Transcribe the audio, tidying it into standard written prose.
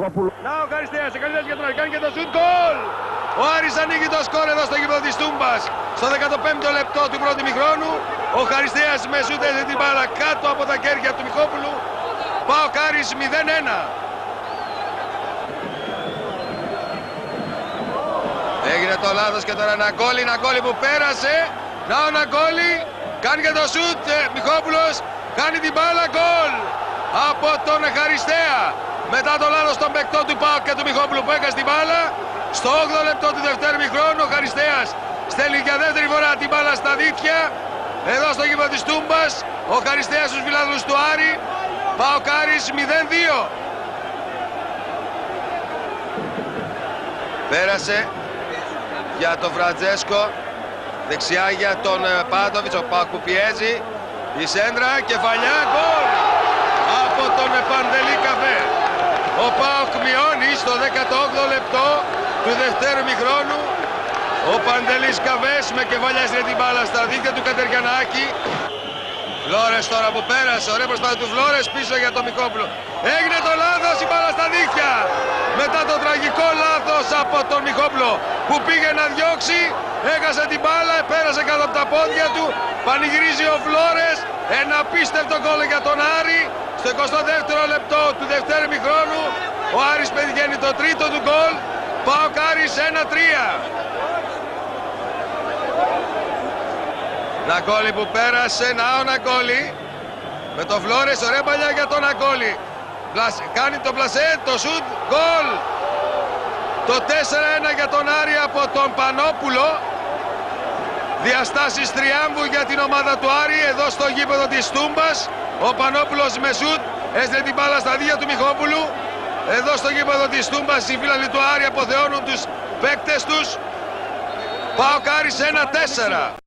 Μιχόπουλου. Να ο Χαριστέας, εγκαλιάζει για τον Άρη, κάνει και το σουτ, γκολ! Ο Άρης ανοίγει το σκορ εδώ στο γήπεδο της Τούμπας. Στο 15ο λεπτό του πρώτου ημιχρόνου, ο Χαριστέας με σουτ έδωσε την μπάλα κάτω από τα κέρια του Μιχόπουλου. ΠΑΟΚ Άρης 0-1. Έγινε το λάθος και τώρα ένα γκόλι που πέρασε. Να ο Ναγκόλη, κάνει και το σουτ, Μιχόπουλος, κάνει την μπάλα, γκολ! Από τον Χαριστέα. Μετά το λάθος των παικτών του ΠΑΟΚ και του Μιχόπουλου που έκανε την μπάλα. Στο 8ο λεπτό του δευτέρου ημιχρόνου, ο Χαριστέας στέλνει για δεύτερη φορά την μπάλα στα δίχτυα. Εδώ στο γήπεδο της Τούμπας, ο Χαριστέας στους φιλάθλους του Άρη. ΠΑΟΚ Άρης 0-2. Πέρασε για τον Φραντζέσκο. Δεξιά για τον Πάντοβιτς, ο ΠΑΟΚ που πιέζει. Η σέντρα, κεφαλιά, γκολ! Από τον Παντελή Καβέ. Ο ΠΑΟΚ μειώνει στο 18ο λεπτό του δευτέρου ημιχρόνου. Ο Παντελής Καβές με κεφαλιά στην την μπάλα στα δίχτυα του Κατεριανάκη. Φλόρες τώρα που πέρασε, ωραία προσπάθεια του Φλόρες πίσω για τον Μιχόπουλο. Έγινε το λάθος, η μπάλα στα δίχτυα. Μετά το τραγικό λάθος από τον Μιχόπουλο που πήγε να διώξει, έχασε την μπάλα, πέρασε κάτω από τα πόδια του. Πανηγυρίζει ο Φλόρες, ένα απίστευτο γκολ για τον Άρη. Στο 22ο λεπτό του δευτέρου ημιχρόνου, ο Άρης πετυχαίνει το τρίτο του γκολ. ΠΑΟΚ Άρης 1-3. Ναγκόλη που πέρασε, να ο Ναγκόλη με το Φλόρες, ωραία παλιά για τον Ναγκόλη. Κάνει το πλασέ, το σουτ, γκολ! Το 4-1 για τον Άρη από τον Πανόπουλο. Διαστάσεις τριάμβου για την ομάδα του Άρη εδώ στο γήπεδο της Τούμπας. Ο Πανόπουλος με σουτ έστειλε την μπάλα στα δίχτυα του Μιχόπουλου. Εδώ στο γήπεδο της Τούμπας οι φίλοι του Άρη αποθεώνουν τους παίκτες τους. ΠΑΟΚ Άρης 1-4.